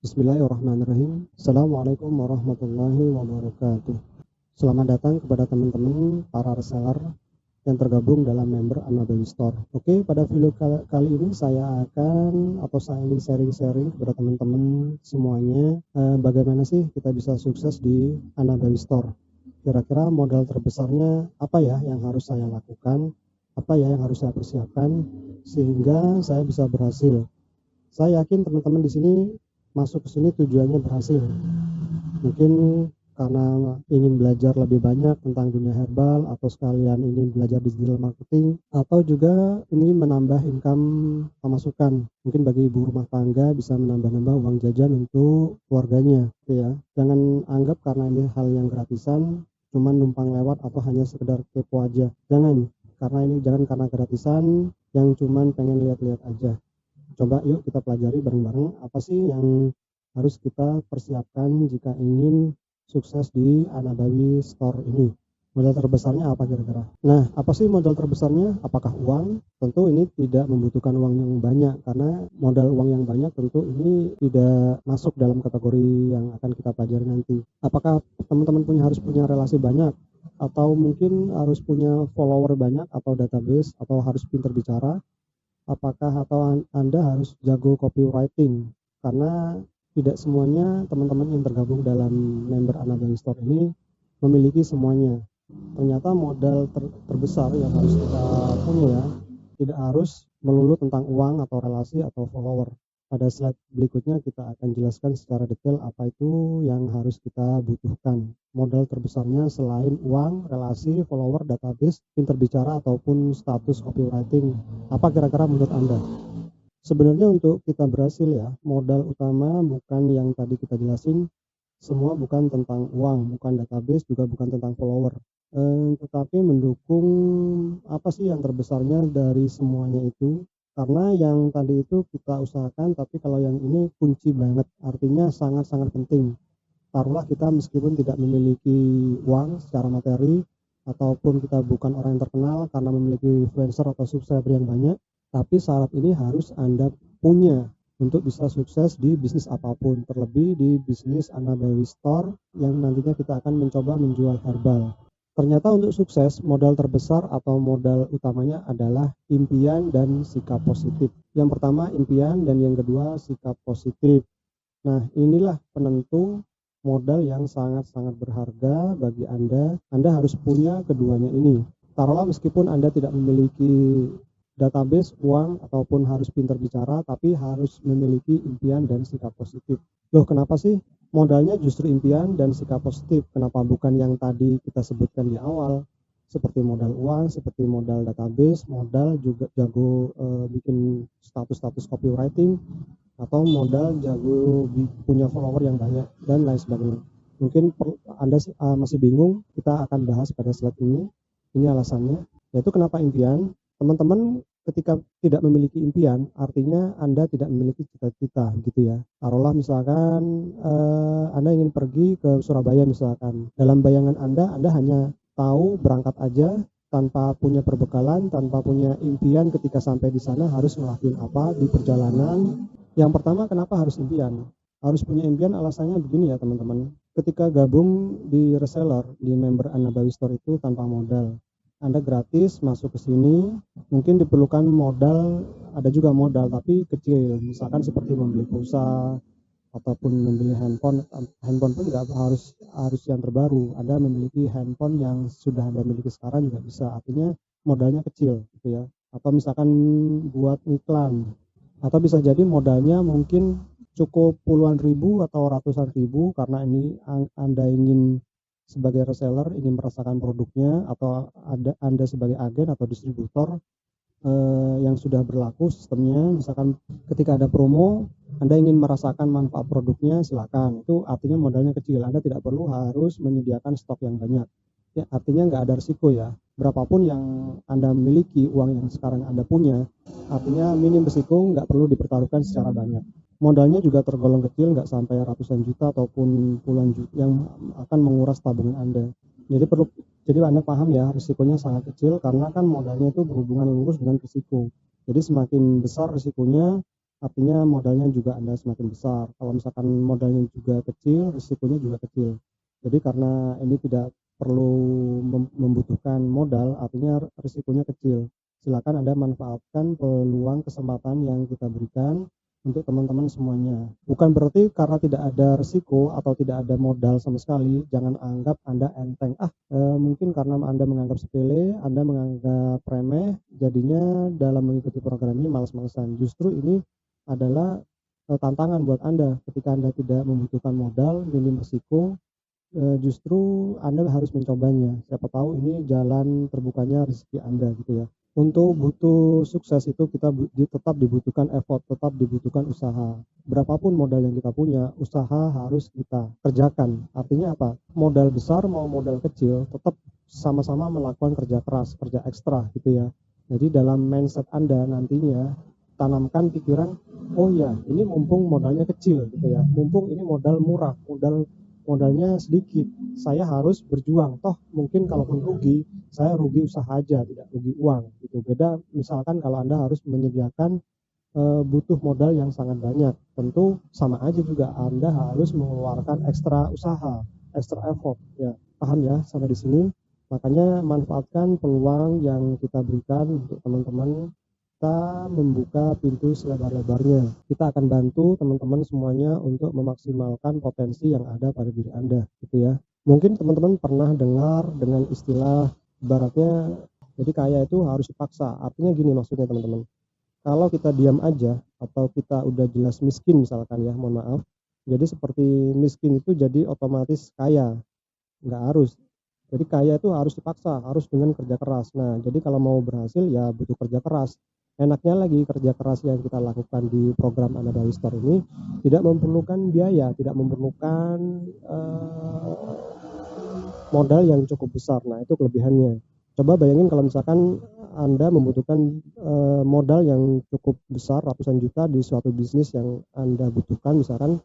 Bismillahirrahmanirrahim. Assalamualaikum warahmatullahi wabarakatuh. Selamat datang kepada teman-teman para reseller yang tergabung dalam member Anabawi Store. Oke, pada video kali ini saya ingin sharing-sharing kepada teman-teman semuanya bagaimana sih kita bisa sukses di Anabawi Store. Kira-kira modal terbesarnya apa ya yang harus saya lakukan, apa ya yang harus saya persiapkan sehingga saya bisa berhasil. Saya yakin teman-teman di sini masuk ke sini tujuannya berhasil. Mungkin karena ingin belajar lebih banyak tentang dunia herbal, atau sekalian ingin belajar digital marketing, atau juga ini menambah income pemasukan. Mungkin bagi ibu rumah tangga bisa menambah-nambah uang jajan untuk keluarganya, gitu ya. Jangan anggap karena ini hal yang gratisan, cuman numpang lewat atau hanya sekedar kepo aja. Jangan karena gratisan yang cuman pengen lihat-lihat aja. Coba yuk kita pelajari bareng-bareng apa sih yang harus kita persiapkan jika ingin sukses di Anabawi Store ini. Modal terbesarnya apa kira-kira? Nah, apa sih modal terbesarnya? Apakah uang? Tentu ini tidak membutuhkan uang yang banyak, karena modal uang yang banyak tentu ini tidak masuk dalam kategori yang akan kita pelajari nanti. Apakah teman-teman harus punya relasi banyak? Atau mungkin harus punya follower banyak atau database, atau harus pintar bicara? Apakah atau Anda harus jago copywriting? Karena tidak semuanya teman-teman yang tergabung dalam member Anabawi Store ini memiliki semuanya. Ternyata modal terbesar yang harus kita punya ya, tidak harus melulu tentang uang atau relasi atau follower. Pada slide berikutnya kita akan jelaskan secara detail apa itu yang harus kita butuhkan. Modal terbesarnya selain uang, relasi, follower, database, pintar bicara, ataupun status copywriting. Apa kira-kira menurut Anda? Sebenarnya untuk kita berhasil ya, modal utama bukan yang tadi kita jelasin. Semua bukan tentang uang, bukan database, juga bukan tentang follower. Tetapi mendukung apa sih yang terbesarnya dari semuanya itu. Karena yang tadi itu kita usahakan, tapi kalau yang ini kunci banget, artinya sangat-sangat penting. Taruhlah kita meskipun tidak memiliki uang secara materi, ataupun kita bukan orang yang terkenal karena memiliki influencer atau subscriber yang banyak, tapi syarat ini harus Anda punya untuk bisa sukses di bisnis apapun, terlebih di bisnis Anabawi Store yang nantinya kita akan mencoba menjual herbal. Ternyata untuk sukses, modal terbesar atau modal utamanya adalah impian dan sikap positif. Yang pertama impian, dan yang kedua sikap positif. Nah, inilah penentu modal yang sangat-sangat berharga bagi Anda. Anda harus punya keduanya ini. Taruhlah meskipun Anda tidak memiliki database, uang, ataupun harus pintar bicara, tapi harus memiliki impian dan sikap positif. Loh, kenapa sih modalnya justru impian dan sikap positif? Kenapa bukan yang tadi kita sebutkan di awal, seperti modal uang, seperti modal database, modal juga jago bikin status copywriting, atau modal jago punya follower yang banyak, dan lain sebagainya. Mungkin Anda masih bingung, kita akan bahas pada slide ini. Ini alasannya, yaitu kenapa impian. Teman-teman ketika tidak memiliki impian, artinya Anda tidak memiliki cita-cita gitu ya. Taruhlah misalkan Anda ingin pergi ke Surabaya misalkan. Dalam bayangan Anda hanya tahu berangkat aja tanpa punya perbekalan, tanpa punya impian ketika sampai di sana harus ngelakuin apa di perjalanan. Yang pertama, kenapa harus impian? Harus punya impian, alasannya begini ya teman-teman. Ketika gabung di reseller, di member Anabawi Store itu tanpa modal. Anda gratis masuk ke sini, mungkin diperlukan modal, ada juga modal tapi kecil, misalkan seperti membeli pulsa ataupun membeli handphone pun nggak harus yang terbaru. Anda memiliki handphone yang sudah Anda miliki sekarang juga bisa, artinya modalnya kecil gitu ya. Atau misalkan buat iklan, atau bisa jadi modalnya mungkin cukup puluhan ribu atau ratusan ribu, karena ini Anda ingin sebagai reseller ingin merasakan produknya, atau Anda sebagai agen atau distributor yang sudah berlaku sistemnya. Misalkan ketika ada promo, Anda ingin merasakan manfaat produknya, silakan. Itu artinya modalnya kecil, Anda tidak perlu harus menyediakan stok yang banyak. Ya, artinya nggak ada risiko ya. Berapapun yang Anda miliki, uang yang sekarang Anda punya, artinya minim risiko, nggak perlu dipertaruhkan secara banyak. Modalnya juga tergolong kecil, nggak sampai ratusan juta ataupun puluhan juta yang akan menguras tabungan Anda. Jadi Anda paham ya, risikonya sangat kecil karena kan modalnya itu berhubungan lurus dengan risiko. Jadi semakin besar risikonya, artinya modalnya juga Anda semakin besar. Kalau misalkan modalnya juga kecil, risikonya juga kecil. Jadi karena ini tidak perlu membutuhkan modal, artinya risikonya kecil. Silakan Anda manfaatkan peluang kesempatan yang kita berikan untuk teman-teman semuanya. Bukan berarti karena tidak ada risiko atau tidak ada modal sama sekali, jangan anggap Anda enteng. Mungkin karena Anda menganggap sepele, Anda menganggap remeh, jadinya dalam mengikuti program ini malas-malesan. Justru ini adalah tantangan buat Anda ketika Anda tidak membutuhkan modal, minim risiko, justru Anda harus mencobanya. Siapa tahu ini jalan terbukanya rezeki Anda gitu ya. Untuk butuh sukses itu kita tetap dibutuhkan effort, tetap dibutuhkan usaha. Berapapun modal yang kita punya, usaha harus kita kerjakan. Artinya apa? Modal besar mau modal kecil, tetap sama-sama melakukan kerja keras, kerja ekstra gitu ya. Jadi dalam mindset Anda nantinya tanamkan pikiran, oh ya ini mumpung modalnya kecil gitu ya, mumpung ini modal murah, modalnya sedikit, saya harus berjuang, toh mungkin kalaupun rugi, saya rugi usaha aja, tidak rugi uang gitu. Beda misalkan kalau Anda harus menyediakan butuh modal yang sangat banyak, tentu sama aja juga Anda harus mengeluarkan ekstra usaha, ekstra effort ya. Paham ya sampai di sini? Makanya manfaatkan peluang yang kita berikan untuk teman-teman. Kita membuka pintu selebar-lebarnya. Kita akan bantu teman-teman semuanya untuk memaksimalkan potensi yang ada pada diri Anda, gitu ya. Mungkin teman-teman pernah dengar dengan istilah ibaratnya jadi kaya itu harus dipaksa. Artinya gini maksudnya teman-teman. Kalau kita diam aja atau kita udah jelas miskin misalkan ya, mohon maaf. Jadi seperti miskin itu jadi otomatis kaya, nggak harus. Jadi kaya itu harus dipaksa, harus dengan kerja keras. Nah, jadi kalau mau berhasil ya butuh kerja keras. Enaknya lagi kerja keras yang kita lakukan di program Anabali Store ini tidak memerlukan biaya, tidak memerlukan modal yang cukup besar. Nah, itu kelebihannya. Coba bayangin kalau misalkan Anda membutuhkan modal yang cukup besar, ratusan juta di suatu bisnis yang Anda butuhkan, misalkan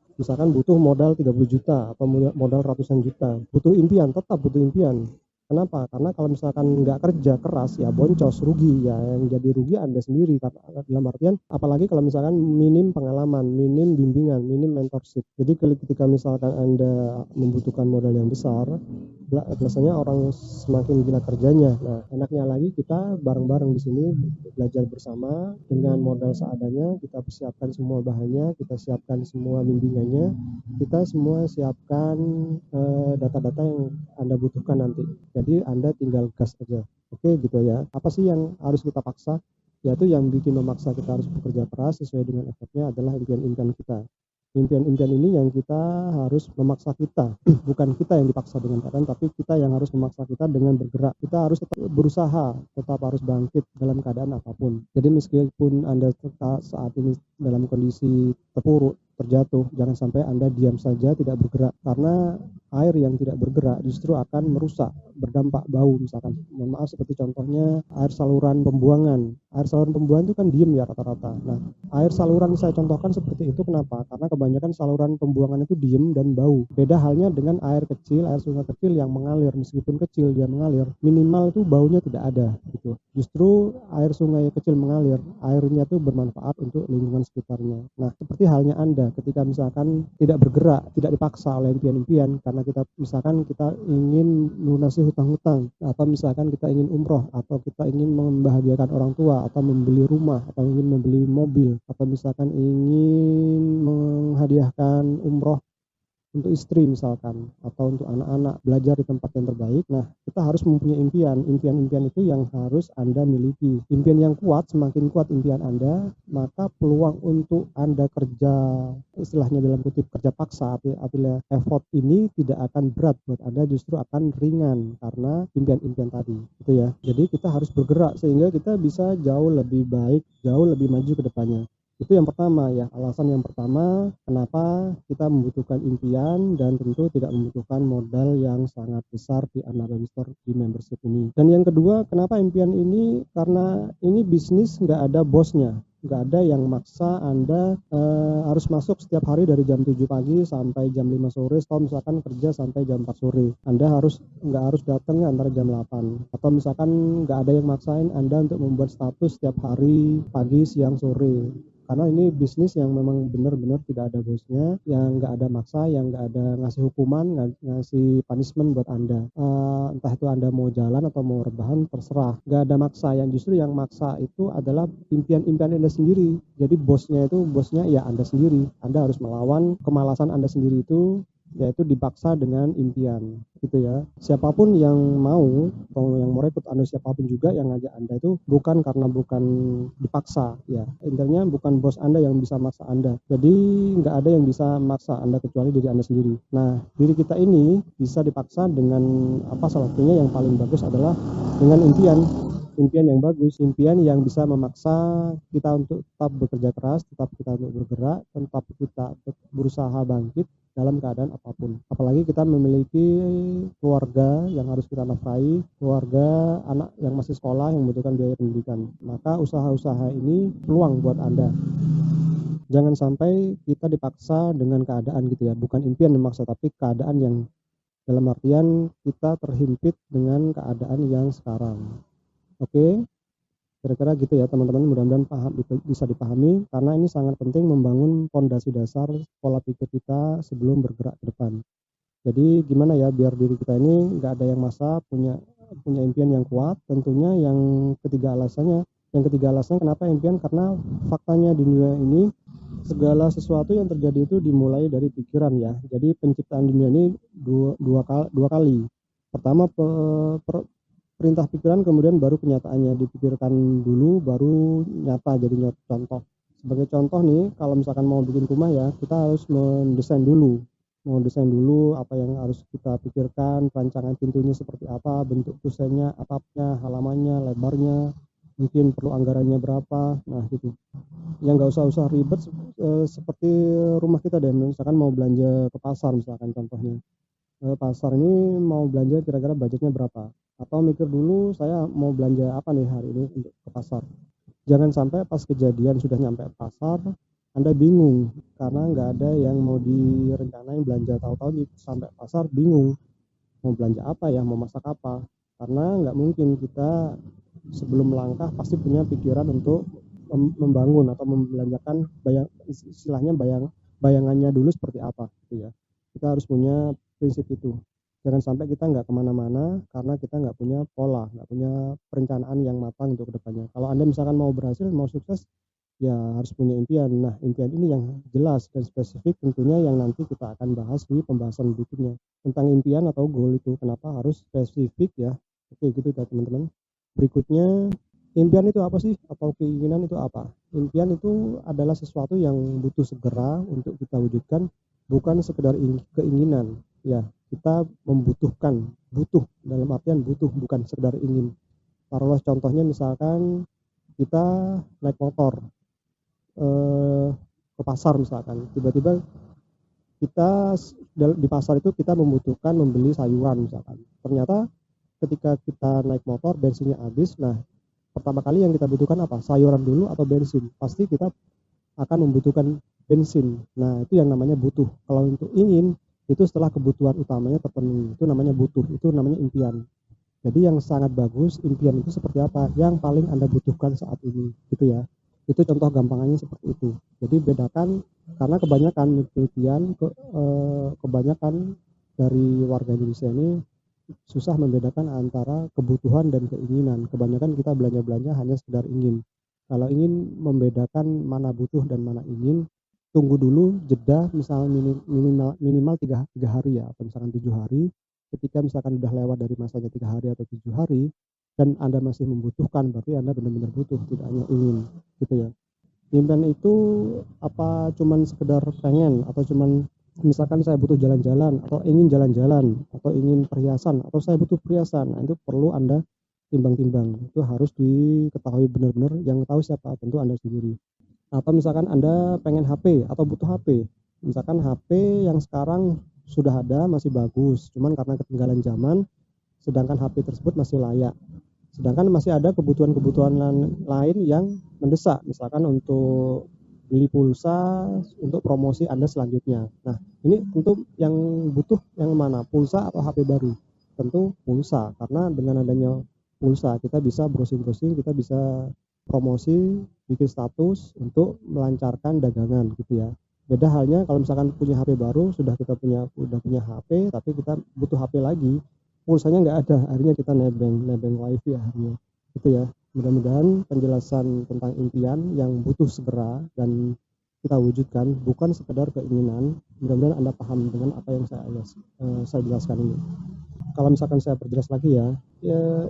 butuh modal 30 juta atau modal ratusan juta. Butuh impian, tetap butuh impian. Kenapa? Karena kalau misalkan nggak kerja keras ya boncos, rugi ya, yang jadi rugi Anda sendiri. Dalam artian apalagi kalau misalkan minim pengalaman, minim bimbingan, minim mentorship. Jadi ketika misalkan Anda membutuhkan modal yang besar, biasanya orang semakin gila kerjanya. Nah, enaknya lagi kita bareng-bareng di sini belajar bersama dengan modal seadanya. Kita persiapkan semua bahannya, kita siapkan semua bimbingannya, kita semua siapkan data-data yang Anda butuhkan nanti. Jadi Anda tinggal gas aja. Oke gitu ya. Apa sih yang harus kita paksa? Yaitu yang bikin memaksa kita harus bekerja keras sesuai dengan effortnya adalah impian-impian kita. Impian-impian ini yang kita harus memaksa kita, bukan kita yang dipaksa dengan keadaan, tapi kita yang harus memaksa kita dengan bergerak. Kita harus tetap berusaha, tetap harus bangkit dalam keadaan apapun. Jadi meskipun Anda saat ini dalam kondisi terpuruk, terjatuh, jangan sampai Anda diam saja tidak bergerak, karena air yang tidak bergerak justru akan merusak, berdampak bau misalkan. Mohon maaf seperti contohnya air saluran pembuangan. Air saluran pembuangan itu kan diem ya rata-rata. Nah, air saluran saya contohkan seperti itu kenapa? Karena kebanyakan saluran pembuangan itu diem dan bau. Beda halnya dengan air kecil, air sungai kecil yang mengalir. Meskipun kecil dia mengalir, minimal itu baunya tidak ada gitu. Justru air sungai kecil mengalir, airnya itu bermanfaat untuk lingkungan sekitarnya. Nah, seperti halnya Anda ketika misalkan tidak bergerak, tidak dipaksa oleh impian-impian, karena kita misalkan kita ingin melunasi hutang-hutang, atau misalkan kita ingin umroh, atau kita ingin membahagiakan orang tua, atau membeli rumah, atau ingin membeli mobil, atau misalkan ingin menghadiahkan umroh untuk istri misalkan, atau untuk anak-anak belajar di tempat yang terbaik. Nah, kita harus mempunyai impian itu yang harus Anda miliki. Impian yang kuat, semakin kuat impian Anda, maka peluang untuk Anda kerja, istilahnya dalam kutip kerja paksa, artinya effort ini tidak akan berat buat Anda, justru akan ringan karena impian-impian tadi, gitu ya. Jadi kita harus bergerak sehingga kita bisa jauh lebih baik, jauh lebih maju ke depannya. Itu yang pertama ya, alasan yang pertama kenapa kita membutuhkan impian dan tentu tidak membutuhkan modal yang sangat besar di Anabali Store di membership ini. Dan yang kedua, kenapa impian ini? Karena ini bisnis nggak ada bosnya. Nggak ada yang maksa Anda harus masuk setiap hari dari jam 7 pagi sampai jam 5 sore, atau misalkan kerja sampai jam 4 sore. Anda nggak harus datang antara jam 8. Atau misalkan nggak ada yang maksain Anda untuk membuat status setiap hari pagi, siang, sore. karena ini bisnis yang memang benar-benar tidak ada bosnya, yang nggak ada maksa, yang nggak ada ngasih hukuman, ngasih punishment buat Anda. Entah itu Anda mau jalan atau mau rebahan, terserah. Nggak ada maksa, yang justru yang maksa itu adalah impian-impian Anda sendiri. Jadi bosnya ya Anda sendiri. Anda harus melawan kemalasan Anda sendiri itu, yaitu dipaksa dengan impian gitu ya. Siapapun yang mau atau yang mau rekrut Anda, siapapun juga yang ngajak Anda itu bukan dipaksa ya. Intinya bukan bos Anda yang bisa maksa Anda. Jadi nggak ada yang bisa maksa Anda kecuali diri Anda sendiri. Nah, diri kita ini bisa dipaksa dengan salah satunya yang paling bagus adalah dengan impian yang bagus, impian yang bisa memaksa kita untuk tetap bekerja keras, tetap kita untuk bergerak, tetap kita berusaha bangkit dalam keadaan apapun. Apalagi kita memiliki keluarga yang harus kita nafkahi, keluarga, anak yang masih sekolah yang membutuhkan biaya pendidikan. Maka usaha-usaha ini peluang buat Anda. Jangan sampai kita dipaksa dengan keadaan gitu ya, bukan impian memaksa, tapi keadaan yang dalam artian kita terhimpit dengan keadaan yang sekarang. Oke, kira-kira gitu ya teman-teman, mudah-mudahan bisa dipahami, karena ini sangat penting membangun fondasi dasar pola pikir kita sebelum bergerak ke depan. Jadi gimana ya biar diri kita ini nggak ada yang maksa, punya impian yang kuat. Tentunya yang ketiga alasannya kenapa impian, karena faktanya di dunia ini segala sesuatu yang terjadi itu dimulai dari pikiran ya. Jadi penciptaan dunia ini dua kali. Pertama perintah pikiran, kemudian baru kenyataannya. Dipikirkan dulu baru nyata, jadi contoh. Sebagai contoh nih, kalau misalkan mau bikin rumah ya, kita harus mendesain dulu apa yang harus kita pikirkan, rancangan pintunya seperti apa, bentuk kusennya, atapnya, halamannya, lebarnya, mungkin perlu anggarannya berapa. Nah gitu, yang nggak usah ribet, seperti rumah kita deh, misalkan mau belanja ke pasar, misalkan contohnya pasar ini mau belanja kira-kira budgetnya berapa, atau mikir dulu saya mau belanja apa nih hari ini untuk ke pasar. Jangan sampai pas kejadian sudah nyampe pasar Anda bingung karena nggak ada yang mau direncanain belanja, tahu-tahu sampai pasar bingung mau belanja apa ya, mau masak apa, karena nggak mungkin kita sebelum melangkah pasti punya pikiran untuk membangun atau membelanjakan istilahnya bayangannya dulu seperti apa gitu ya. Kita harus punya prinsip itu. Jangan sampai kita nggak kemana-mana karena kita nggak punya pola, nggak punya perencanaan yang matang untuk kedepannya. Kalau Anda misalkan mau berhasil, mau sukses, ya harus punya impian. Nah, impian ini yang jelas dan spesifik tentunya yang nanti kita akan bahas di pembahasan berikutnya. Tentang impian atau goal itu, kenapa harus spesifik ya. Oke, gitu ya teman-teman. Berikutnya, impian itu apa sih? Atau keinginan itu apa? Impian itu adalah sesuatu yang butuh segera untuk kita wujudkan, bukan sekedar keinginan. Ya, kita membutuhkan, butuh dalam artian butuh, bukan sekedar ingin. Taruhlah contohnya misalkan kita naik motor ke pasar, misalkan tiba-tiba kita di pasar itu kita membutuhkan membeli sayuran misalkan. Ternyata ketika kita naik motor bensinnya habis. Nah, pertama kali yang kita butuhkan apa? Sayuran dulu atau bensin? Pasti kita akan membutuhkan bensin. Nah, itu yang namanya butuh. Kalau untuk ingin, itu setelah kebutuhan utamanya terpenuhi, itu namanya butuh, itu namanya impian. Jadi yang sangat bagus, impian itu seperti apa? Yang paling Anda butuhkan saat ini, gitu ya. Itu contoh gampangannya seperti itu. Jadi bedakan, karena kebanyakan penelitian, kebanyakan dari warga Indonesia ini susah membedakan antara kebutuhan dan keinginan. Kebanyakan kita belanja-belanja hanya sekedar ingin. Kalau ingin membedakan mana butuh dan mana ingin, tunggu dulu jeda misalnya minimal 3 hari ya, atau misalkan 7 hari. Ketika misalkan udah lewat dari masanya 3 hari atau 7 hari dan Anda masih membutuhkan, berarti Anda benar-benar butuh, tidak hanya ingin, gitu ya. Impian itu apa cuman sekedar pengen, atau cuman misalkan saya butuh jalan-jalan, atau ingin jalan-jalan, atau ingin perhiasan, atau saya butuh perhiasan. Nah, itu perlu Anda timbang-timbang. Itu harus diketahui benar-benar, yang tahu siapa? Tentu Anda sendiri. Atau misalkan Anda pengen HP atau butuh HP. Misalkan HP yang sekarang sudah ada masih bagus, cuman karena ketinggalan zaman, sedangkan HP tersebut masih layak. Sedangkan masih ada kebutuhan-kebutuhan lain yang mendesak, misalkan untuk beli pulsa untuk promosi Anda selanjutnya. Nah, ini tentu yang butuh yang mana? Pulsa atau HP baru? Tentu pulsa, karena dengan adanya pulsa kita bisa browsing-browsing, kita bisa promosi, bikin status untuk melancarkan dagangan gitu ya. Beda halnya kalau misalkan punya HP baru, udah punya HP, tapi kita butuh HP lagi, pulsanya nggak ada, akhirnya kita nebeng wifi akhirnya gitu ya. Mudah-mudahan penjelasan tentang impian yang butuh segera dan kita wujudkan, bukan sekedar keinginan. Mudah-mudahan Anda paham dengan apa yang saya jelaskan ini. Kalau misalkan saya perjelas lagi ya,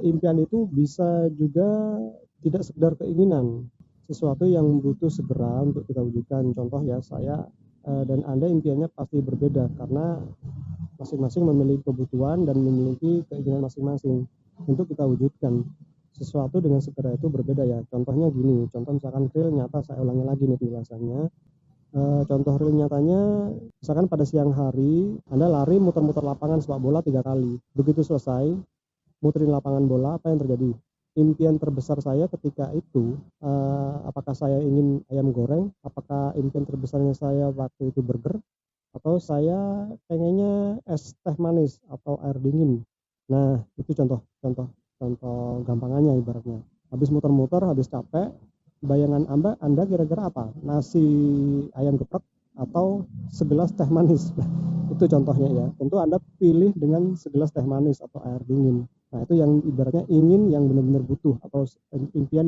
impian itu bisa juga tidak sekedar keinginan, sesuatu yang butuh segera untuk kita wujudkan. Contoh ya, saya dan Anda impiannya pasti berbeda karena masing-masing memiliki kebutuhan dan memiliki keinginan masing-masing untuk kita wujudkan. Sesuatu dengan segera itu berbeda ya. Contohnya gini, contoh misalkan real nyata, saya ulangi lagi nih penjelasannya. Contoh real nyatanya, misalkan pada siang hari Anda lari muter-muter lapangan sepak bola 3 kali. Begitu selesai muterin lapangan bola, apa yang terjadi? Impian terbesar saya ketika itu, apakah saya ingin ayam goreng, apakah impian terbesarnya saya waktu itu burger, atau saya pengennya es teh manis atau air dingin. Nah, itu contoh gampangannya ibaratnya. Habis muter-muter, habis capek, bayangan Anda kira-kira apa? Nasi ayam geprek atau segelas teh manis? Itu contohnya ya. Tentu Anda pilih dengan segelas teh manis atau air dingin. Nah, itu yang ibaratnya ingin yang benar-benar butuh atau impian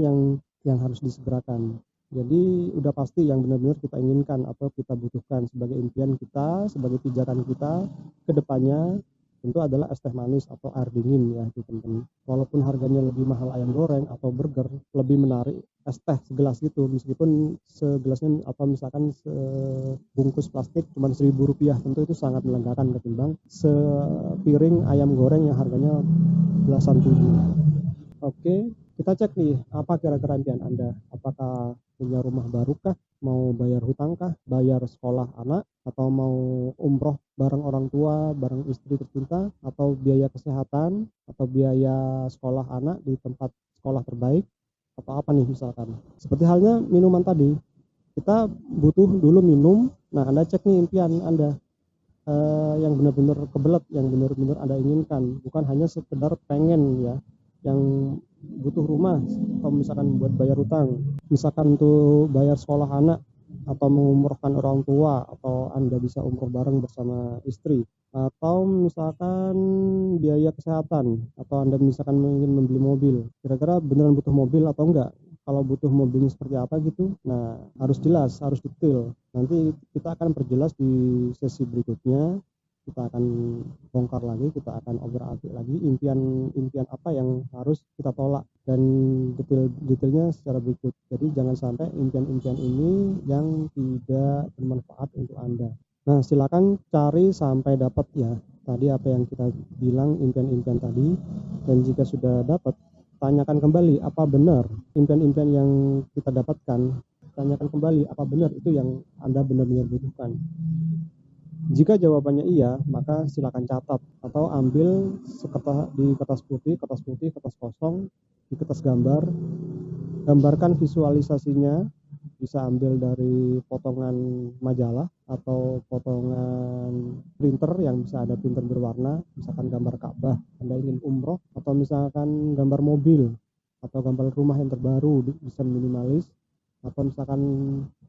yang harus disegerakan. Jadi udah pasti yang benar-benar kita inginkan atau kita butuhkan sebagai impian kita, sebagai pijakan kita ke depannya, tentu adalah es teh manis atau air dingin ya teman-teman. Walaupun harganya lebih mahal ayam goreng atau burger, lebih menarik es teh segelas gitu, meskipun segelasnya atau misalkan sebungkus plastik cuma Rp1.000, tentu itu sangat melegakan ketimbang sepiring ayam goreng yang harganya belasan ribu. Oke, kita cek nih, apa kira-kira impian Anda? Apakah punya rumah baru kah? Mau bayar hutang kah? Bayar sekolah anak? Atau mau umroh bareng orang tua, bareng istri tercinta? Atau biaya kesehatan? Atau biaya sekolah anak di tempat sekolah terbaik? Atau apa nih misalkan? Seperti halnya minuman tadi, kita butuh dulu minum. Nah, Anda cek nih impian Anda. Yang benar-benar kebelet, yang benar-benar Anda inginkan, bukan hanya sekedar pengen ya, yang butuh rumah atau misalkan buat bayar hutang, misalkan untuk bayar sekolah anak atau mengumrohkan orang tua, atau Anda bisa umroh bareng bersama istri, atau misalkan biaya kesehatan, atau Anda misalkan ingin membeli mobil. Kira-kira beneran butuh mobil atau enggak? Kalau butuh mobilnya seperti apa gitu, nah harus jelas, harus detail. Nanti kita akan perjelas di sesi berikutnya. Kita akan bongkar lagi, kita akan obrol lagi impian apa yang harus kita tolak, dan detailnya secara berikut. Jadi jangan sampai impian-impian ini yang tidak bermanfaat untuk Anda. Nah, silakan cari sampai dapat ya. Tadi apa yang kita bilang impian-impian tadi, dan jika sudah dapat, tanyakan kembali apa benar impian-impian yang kita dapatkan. Tanyakan kembali apa benar itu yang Anda benar-benar butuhkan. Jika jawabannya iya, maka silakan catat atau ambil di kertas putih, kertas kosong, di kertas gambar, gambarkan visualisasinya. Bisa ambil dari potongan majalah atau potongan printer yang bisa ada printer berwarna, misalkan gambar Ka'bah, Anda ingin umroh, atau misalkan gambar mobil atau gambar rumah yang terbaru, bisa minimalis, atau misalkan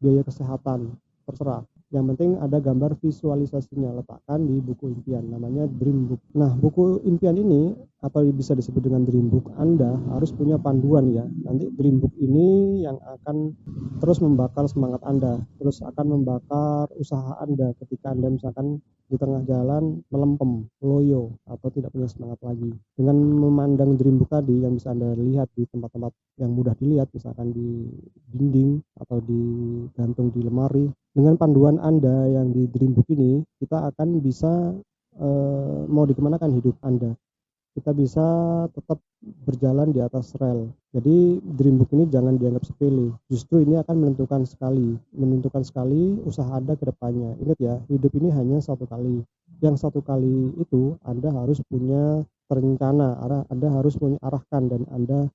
biaya kesehatan, terserah. Yang penting ada gambar visualisasinya, letakkan di buku impian, namanya dream book. Nah, buku impian ini atau bisa disebut dengan dream book, Anda harus punya panduan ya. Nanti dream book ini yang akan terus membakar semangat Anda, terus akan membakar usaha Anda ketika Anda misalkan di tengah jalan melempem, loyo, atau tidak punya semangat lagi. Dengan memandang dream book tadi yang bisa Anda lihat di tempat-tempat yang mudah dilihat, misalkan di dinding atau digantung di lemari, dengan panduan Anda yang di dream book ini, kita akan bisa mau dikemanakan hidup Anda. Kita bisa tetap berjalan di atas rel. Jadi dream book ini jangan dianggap sepele. Justru ini akan menentukan sekali usaha Anda ke depannya. Ingat ya, hidup ini hanya satu kali. Yang satu kali itu Anda harus punya terencana, Anda harus mengarahkan, dan Anda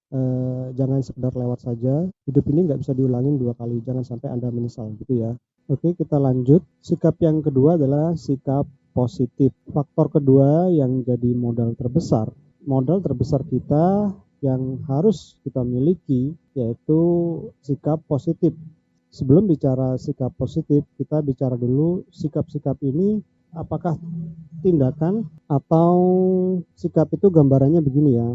jangan sekedar lewat saja. Hidup ini nggak bisa diulangin 2 kali. Jangan sampai Anda menyesal gitu ya. Oke, kita lanjut. Sikap yang kedua adalah sikap positif. Faktor kedua yang jadi modal terbesar kita yang harus kita miliki, yaitu sikap positif. Sebelum bicara sikap positif, kita bicara dulu sikap-sikap ini apakah tindakan atau sikap. Itu gambarannya begini ya.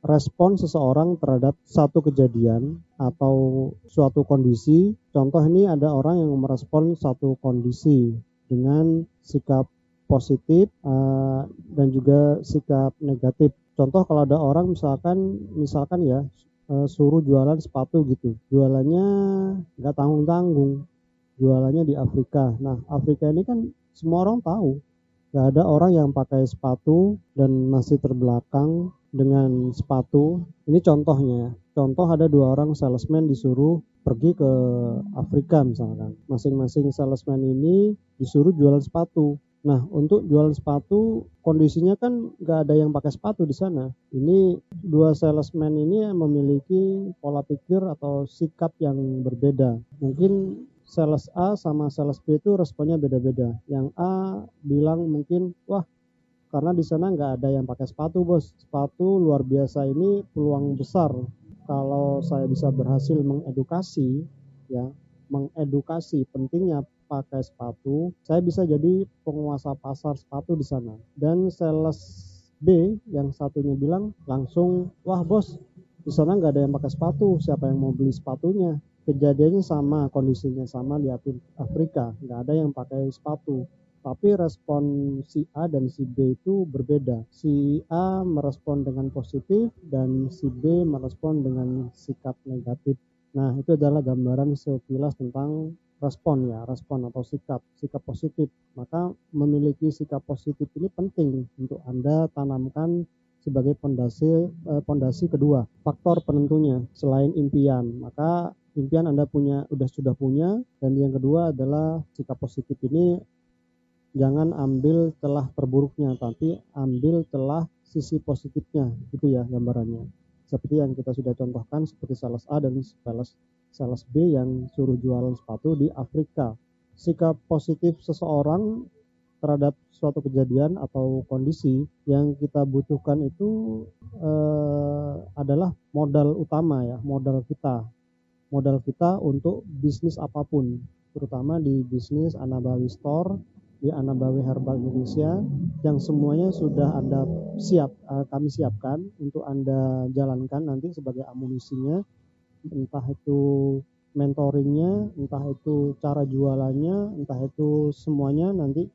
Respon seseorang terhadap satu kejadian atau suatu kondisi. Contoh, ini ada orang yang merespon satu kondisi dengan sikap positif dan juga sikap negatif. Contoh, kalau ada orang misalkan ya, suruh jualan sepatu gitu, jualannya nggak tanggung-tanggung, jualannya di Afrika. Nah, Afrika ini kan semua orang tahu, nggak ada orang yang pakai sepatu dan masih terbelakang dengan sepatu. Ini contohnya ya. Contoh, ada 2 orang salesman disuruh pergi ke Afrika misalkan. Masing-masing salesman ini disuruh jualan sepatu. Nah, untuk jualan sepatu kondisinya kan nggak ada yang pakai sepatu di sana. Ini 2 salesman ini memiliki pola pikir atau sikap yang berbeda. Mungkin sales A sama sales B itu responnya beda-beda. Yang A bilang mungkin, wah, karena di sana nggak ada yang pakai sepatu, bos. Sepatu luar biasa, ini peluang besar. Kalau saya bisa berhasil mengedukasi pentingnya pakai sepatu, saya bisa jadi penguasa pasar sepatu di sana. Dan sales B yang satunya bilang langsung, wah bos, di sana nggak ada yang pakai sepatu, siapa yang mau beli sepatunya? Kejadiannya sama, kondisinya sama di Afrika, nggak ada yang pakai sepatu. Tapi respon si A dan si B itu berbeda. Si A merespon dengan positif dan si B merespon dengan sikap negatif. Nah, itu adalah gambaran sekilas tentang respon atau sikap positif. Maka memiliki sikap positif ini penting untuk Anda tanamkan sebagai pondasi kedua, faktor penentunya selain impian. Maka impian Anda sudah punya, dan yang kedua adalah sikap positif ini. Jangan ambil celah terburuknya, tapi ambil celah sisi positifnya, gitu ya gambarannya. Seperti yang kita sudah contohkan, seperti sales A dan sales B yang suruh jualan sepatu di Afrika. Sikap positif seseorang terhadap suatu kejadian atau kondisi yang kita butuhkan itu adalah modal utama ya, modal kita untuk bisnis apapun, terutama di bisnis Anabawi Store, di Anabawi Herbal Indonesia, yang semuanya sudah kami siapkan untuk Anda jalankan nanti sebagai amunisinya, entah itu mentoringnya, entah itu cara jualannya, entah itu semuanya nanti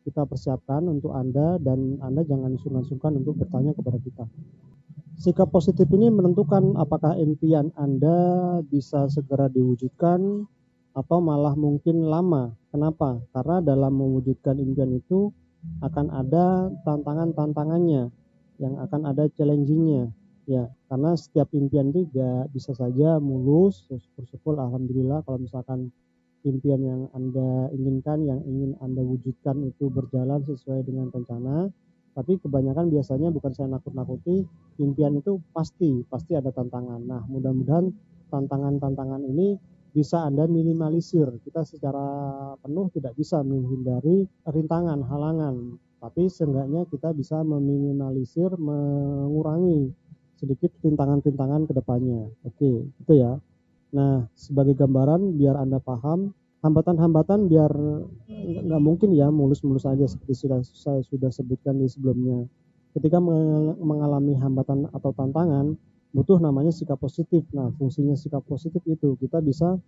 kita persiapkan untuk Anda, dan Anda jangan sungkan-sungkan untuk bertanya kepada kita. Sikap positif ini menentukan apakah impian Anda bisa segera diwujudkan atau malah mungkin lama. Kenapa? Karena dalam mewujudkan impian itu akan ada tantangannya, yang akan ada challenging-nya. Ya, karena setiap impian itu juga bisa saja mulus, syukur-syukur alhamdulillah kalau misalkan impian yang Anda inginkan, yang ingin Anda wujudkan itu berjalan sesuai dengan rencana. Tapi kebanyakan biasanya, bukan saya nakut-nakuti, impian itu pasti ada tantangan. Nah, mudah-mudahan tantangan-tantangan ini bisa Anda minimalisir. Kita secara penuh tidak bisa menghindari rintangan, halangan, tapi seenggaknya kita bisa meminimalisir, mengurangi sedikit rintangan-rintangan ke depannya. Oke, itu ya. Nah, sebagai gambaran biar Anda paham, hambatan-hambatan biar nggak mungkin ya mulus-mulus aja seperti saya sudah sebutkan di sebelumnya. Ketika mengalami hambatan atau tantangan, butuh namanya sikap positif. Nah, fungsinya sikap positif itu kita bisa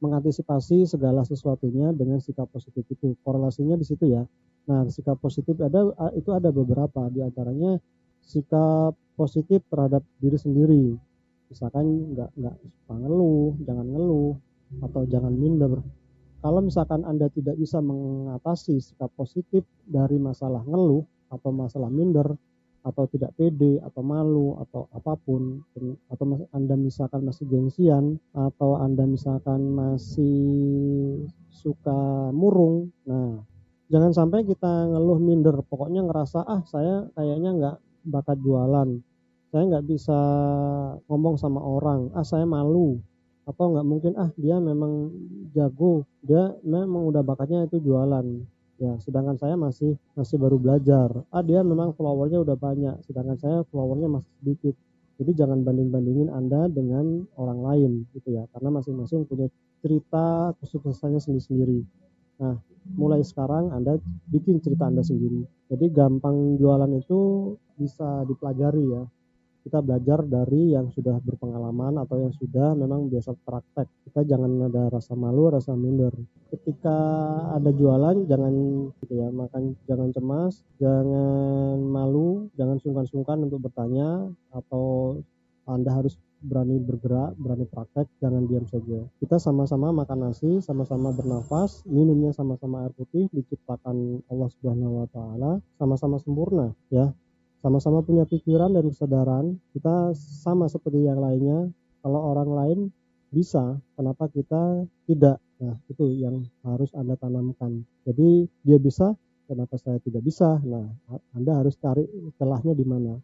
mengantisipasi segala sesuatunya dengan sikap positif itu. Korelasinya di situ ya. Nah, sikap positif ada beberapa, di antaranya sikap positif terhadap diri sendiri. Misalkan nggak suka ngeluh, jangan ngeluh, atau jangan minder. Kalau misalkan Anda tidak bisa mengatasi sikap positif dari masalah ngeluh atau masalah minder, atau tidak pede atau malu atau apapun, atau Anda misalkan masih gengsian, atau Anda misalkan masih suka murung, nah jangan sampai kita ngeluh minder, pokoknya ngerasa saya kayaknya nggak bakat jualan, saya nggak bisa ngomong sama orang, saya malu, atau nggak mungkin, dia memang jago, dia memang udah bakatnya itu jualan ya, sedangkan saya masih baru belajar, dia memang followernya udah banyak sedangkan saya followernya masih sedikit. Jadi jangan banding-bandingin Anda dengan orang lain gitu ya, karena masing-masing punya cerita kesuksesannya sendiri-sendiri. Nah, mulai sekarang Anda bikin cerita Anda sendiri. Jadi gampang jualan itu bisa dipelajari ya. Kita belajar dari yang sudah berpengalaman atau yang sudah memang biasa praktek. Kita jangan ada rasa malu, rasa minder. Ketika ada jualan jangan gitu ya, jangan cemas, jangan malu, jangan sungkan-sungkan untuk bertanya, atau Anda harus berani bergerak, berani praktek, jangan diam saja. Kita sama-sama makan nasi, sama-sama bernafas, minumnya sama-sama air putih, diciptakan Allah Subhanahu wa taala, sama-sama sempurna ya. Sama-sama punya pikiran dan kesadaran, kita sama seperti yang lainnya. Kalau orang lain bisa, kenapa kita tidak? Nah, itu yang harus Anda tanamkan. Jadi dia bisa, kenapa saya tidak bisa? Nah, Anda harus cari celahnya di mana.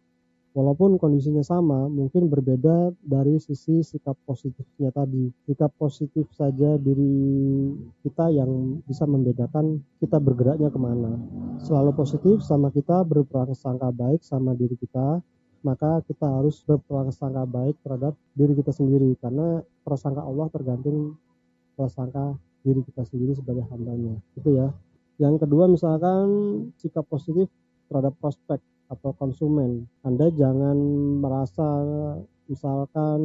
Walaupun kondisinya sama, mungkin berbeda dari sisi sikap positifnya tadi. Sikap positif saja diri kita yang bisa membedakan kita bergeraknya kemana. Selalu positif sama kita berprasangka baik sama diri kita, maka kita harus berprasangka baik terhadap diri kita sendiri. Karena prasangka Allah tergantung prasangka diri kita sendiri sebagai hambanya. Itu ya. Yang kedua, misalkan sikap positif terhadap prospek atau konsumen. Anda jangan merasa misalkan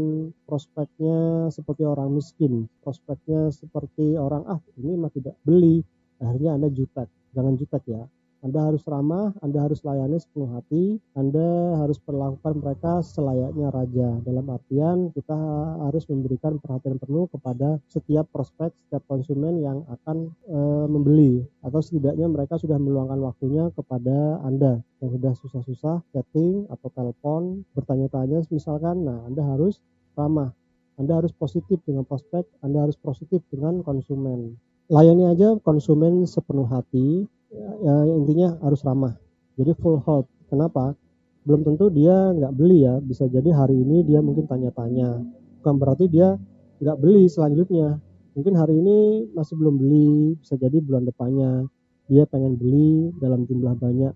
prospeknya seperti orang miskin, prospeknya seperti orang ini mah tidak beli, akhirnya Anda jutek. Jangan jutek ya. Anda harus ramah, Anda harus layani sepenuh hati, Anda harus perlakukan mereka selayaknya raja. Dalam artian kita harus memberikan perhatian penuh kepada setiap prospek, setiap konsumen yang akan membeli, atau setidaknya mereka sudah meluangkan waktunya kepada Anda yang sudah susah-susah chatting atau telepon, bertanya-tanya misalkan. Nah, Anda harus ramah, Anda harus positif dengan prospek, Anda harus positif dengan konsumen. Layani aja konsumen sepenuh hati. Ya, intinya harus ramah, jadi full heart. Kenapa? Belum tentu dia nggak beli ya, bisa jadi hari ini dia mungkin tanya-tanya, bukan berarti dia nggak beli selanjutnya. Mungkin hari ini masih belum beli, bisa jadi bulan depannya dia pengen beli dalam jumlah banyak.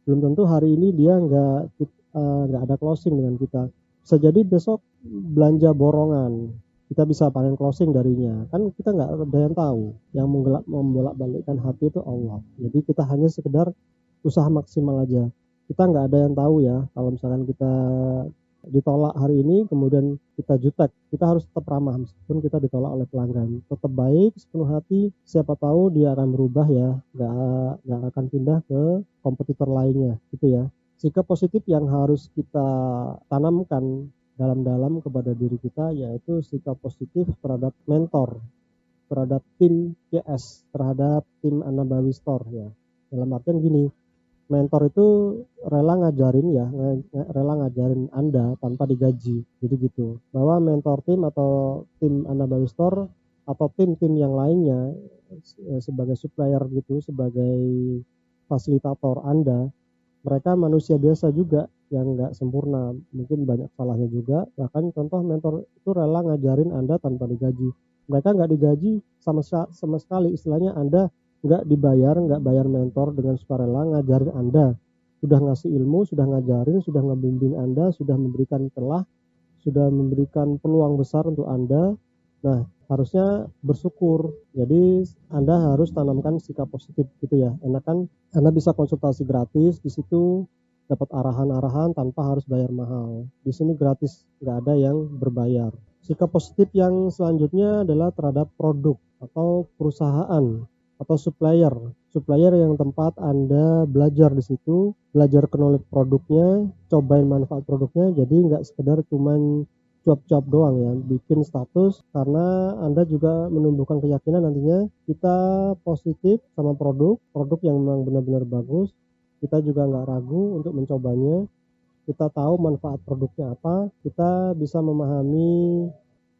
Belum tentu hari ini dia nggak ada closing dengan kita, bisa jadi besok belanja borongan, kita bisa panen closing darinya. Kan kita nggak ada yang tahu. Yang membolak-balikkan hati itu Allah. Jadi kita hanya sekedar usaha maksimal aja. Kita nggak ada yang tahu ya. Kalau misalkan kita ditolak hari ini, kemudian kita jutek, kita harus tetap ramah meskipun kita ditolak oleh pelanggan. Tetap baik, sepenuh hati. Siapa tahu dia akan berubah ya. Nggak akan pindah ke kompetitor lainnya, gitu ya. Sikap positif yang harus kita tanamkan dalam-dalam kepada diri kita, yaitu sikap positif terhadap mentor, terhadap tim CS, terhadap tim An-Nabawi Store ya. Dalam artian gini, mentor itu rela ngajarin Anda tanpa digaji. Jadi gitu. Bahwa mentor tim atau tim An-Nabawi Store atau tim-tim yang lainnya sebagai supplier gitu, sebagai fasilitator Anda, mereka manusia biasa juga yang nggak sempurna, mungkin banyak salahnya juga. Bahkan contoh mentor itu rela ngajarin Anda tanpa digaji. Mereka nggak digaji sama sekali, istilahnya Anda nggak bayar mentor dengan sukarela ngajarin Anda. Sudah ngasih ilmu, sudah ngajarin, sudah ngebimbing Anda, sudah memberikan celah, sudah memberikan peluang besar untuk Anda. Nah, harusnya bersyukur. Jadi Anda harus tanamkan sikap positif gitu ya. Enakan Anda bisa konsultasi gratis di situ, dapat arahan-arahan tanpa harus bayar mahal. Di sini gratis, nggak ada yang berbayar. Sikap positif yang selanjutnya adalah terhadap produk atau perusahaan atau supplier yang tempat Anda belajar di situ, belajar knowledge produknya, cobain manfaat produknya. Jadi nggak sekedar cuman cuap-cuap doang ya, bikin status, karena Anda juga menumbuhkan keyakinan nantinya kita positif sama produk yang memang benar-benar bagus. Kita juga nggak ragu untuk mencobanya. Kita tahu manfaat produknya apa, kita bisa memahami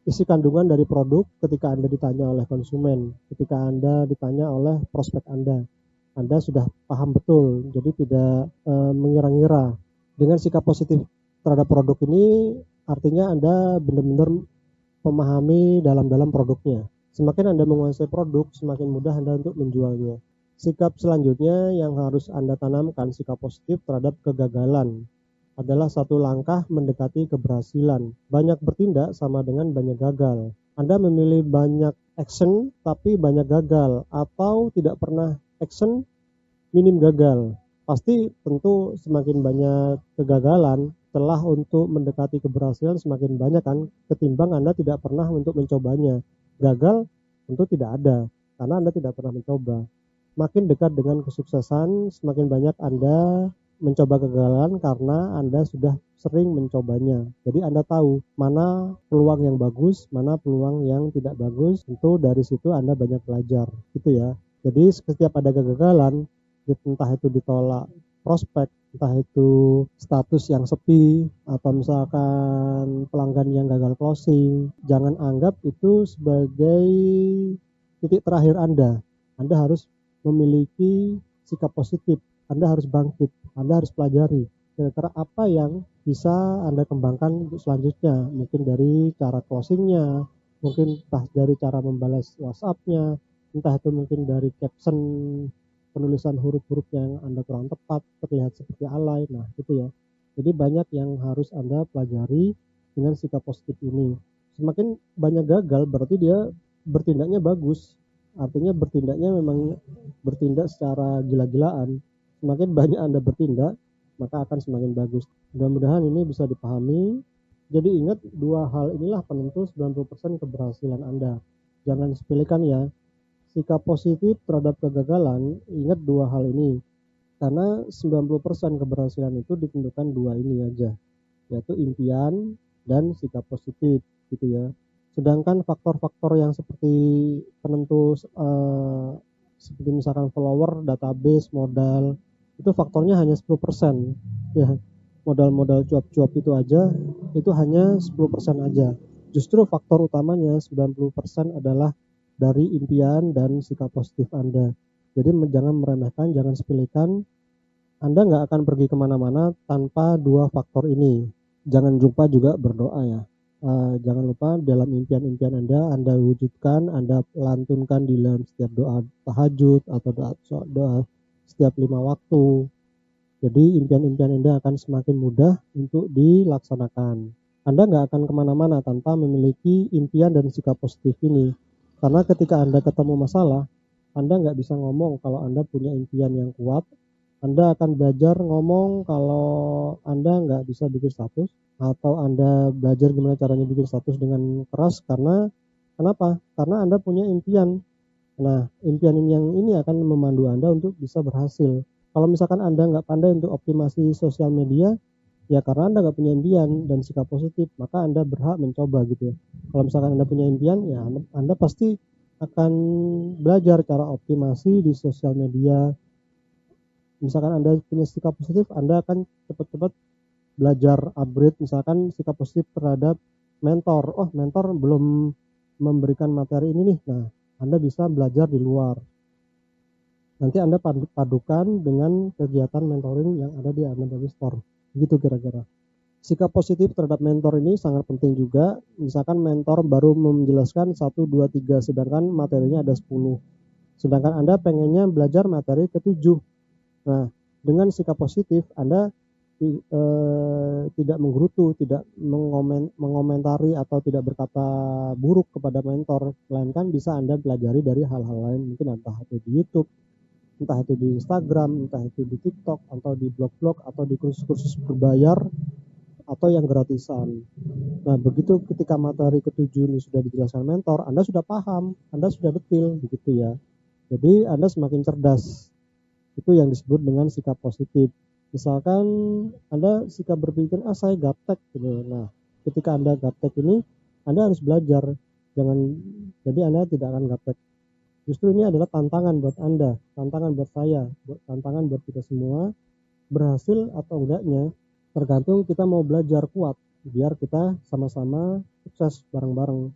isi kandungan dari produk ketika Anda ditanya oleh konsumen, ketika Anda ditanya oleh prospek Anda sudah paham betul, jadi tidak mengira-ngira. Dengan sikap positif terhadap produk ini, artinya Anda benar-benar memahami dalam-dalam produknya. Semakin Anda menguasai produk, semakin mudah Anda untuk menjualnya. Sikap selanjutnya yang harus Anda tanamkan, sikap positif terhadap kegagalan. adalah satu langkah mendekati keberhasilan. Banyak bertindak sama dengan banyak gagal. Anda memilih banyak action tapi banyak gagal, atau tidak pernah action minim gagal. Pasti tentu semakin banyak kegagalan, celah untuk mendekati keberhasilan semakin banyak kan, ketimbang Anda tidak pernah untuk mencobanya. Gagal tentu tidak ada, karena Anda tidak pernah mencoba. Makin dekat dengan kesuksesan, semakin banyak Anda mencoba kegagalan karena Anda sudah sering mencobanya. Jadi Anda tahu mana peluang yang bagus, mana peluang yang tidak bagus. Tentu dari situ Anda banyak belajar, gitu ya. Jadi setiap ada kegagalan, entah itu ditolak prospek, entah itu status yang sepi, atau misalkan pelanggan yang gagal closing, jangan anggap itu sebagai titik terakhir Anda. Anda harus memiliki sikap positif, Anda harus bangkit, Anda harus pelajari kira-kira apa yang bisa Anda kembangkan untuk selanjutnya. Mungkin dari cara closingnya, mungkin entah dari cara membalas WhatsApp-nya, entah itu mungkin dari caption penulisan huruf-huruf yang Anda kurang tepat, terlihat seperti alay. Nah, gitu ya. Jadi banyak yang harus Anda pelajari dengan sikap positif ini. Semakin banyak gagal berarti dia bertindaknya bagus. Artinya bertindaknya memang bertindak secara gila-gilaan. Semakin banyak Anda bertindak, maka akan semakin bagus. Mudah-mudahan ini bisa dipahami. Jadi ingat, dua hal inilah penentu 90% keberhasilan Anda. Jangan sepelekan ya. Sikap positif terhadap kegagalan, ingat dua hal ini. Karena 90% keberhasilan itu ditentukan dua ini aja, yaitu impian dan sikap positif, gitu ya. Sedangkan faktor-faktor yang seperti penentu seperti misalkan follower, database, modal, itu faktornya hanya 10%. Ya, modal-modal cuap-cuap itu aja, itu hanya 10% aja. Justru faktor utamanya 90% adalah dari impian dan sikap positif Anda. Jadi jangan meremehkan, jangan sepelekan. Anda nggak akan pergi kemana-mana tanpa dua faktor ini. Jangan lupa juga berdoa ya. Jangan lupa dalam impian-impian Anda wujudkan, Anda lantunkan di dalam setiap doa tahajud atau doa setiap 5 waktu. Jadi impian-impian Anda akan semakin mudah untuk dilaksanakan. Anda nggak akan kemana-mana tanpa memiliki impian dan sikap positif ini. Karena ketika Anda ketemu masalah, Anda nggak bisa ngomong kalau Anda punya impian yang kuat. Anda akan belajar ngomong kalau Anda nggak bisa bikin status, atau Anda belajar gimana caranya bikin status dengan keras. Karena kenapa? Karena Anda punya impian. Nah, impian yang ini akan memandu Anda untuk bisa berhasil. Kalau misalkan Anda nggak pandai untuk optimasi sosial media, ya karena Anda nggak punya impian dan sikap positif, maka Anda berhak mencoba gitu ya. Kalau misalkan Anda punya impian, ya Anda pasti akan belajar cara optimasi di sosial media. Misalkan Anda punya sikap positif, Anda akan cepat-cepat belajar upgrade, misalkan sikap positif terhadap mentor. Oh, mentor belum memberikan materi ini nih. Nah, Anda bisa belajar di luar. Nanti Anda padukan dengan kegiatan mentoring yang ada di Anabel Store. Gitu kira-kira. Sikap positif terhadap mentor ini sangat penting juga. Misalkan mentor baru menjelaskan 1, 2, 3, sedangkan materinya ada 10. Sedangkan Anda pengennya belajar materi ke-7. Nah, dengan sikap positif Anda tidak menggerutu, tidak mengomentari atau tidak berkata buruk kepada mentor, melainkan bisa Anda pelajari dari hal-hal lain, mungkin entah itu di YouTube, entah itu di Instagram, entah itu di TikTok, atau di blog-blog, atau di kursus-kursus berbayar, atau yang gratisan. Nah, begitu ketika materi ke-7 ini sudah dijelaskan mentor, Anda sudah paham, Anda sudah detail, begitu ya. Jadi Anda semakin cerdas. Itu yang disebut dengan sikap positif. Misalkan Anda sikap berpikir, saya gaptek gitu. Nah, ketika Anda gaptek ini, Anda harus belajar. Jadi Anda tidak akan gaptek. Justru ini adalah tantangan buat Anda, tantangan buat saya, tantangan buat kita semua. Berhasil atau enggaknya tergantung kita mau belajar kuat, biar kita sama-sama sukses bareng-bareng.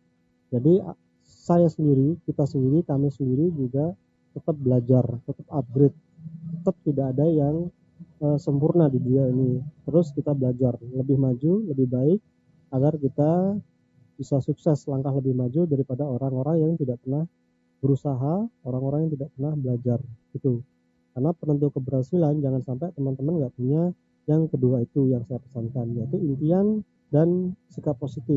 Jadi saya sendiri, kita sendiri, kami sendiri juga tetap belajar, tetap upgrade. Tetap tidak ada yang sempurna di dunia ini. Terus kita belajar lebih maju, lebih baik, agar kita bisa sukses langkah lebih maju daripada orang-orang yang tidak pernah berusaha, orang-orang yang tidak pernah belajar. Gitu. Karena penentu keberhasilan, jangan sampai teman-teman nggak punya Yang kedua itu yang saya pesankan, yaitu impian dan sikap positif.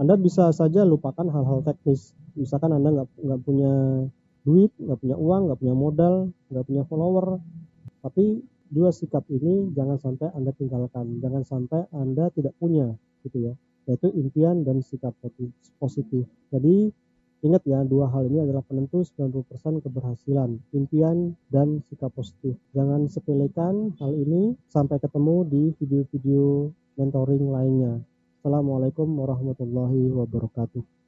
Anda bisa saja lupakan hal-hal teknis. Misalkan Anda nggak punya duit, nggak punya uang, nggak punya modal, nggak punya follower, tapi dua sikap ini jangan sampai Anda tinggalkan, jangan sampai Anda tidak punya, gitu ya, yaitu impian dan sikap positif. Jadi ingat ya, dua hal ini adalah penentu 90% keberhasilan, impian dan sikap positif. Jangan sepelekan hal ini. Sampai ketemu di video-video mentoring lainnya. Assalamualaikum warahmatullahi wabarakatuh.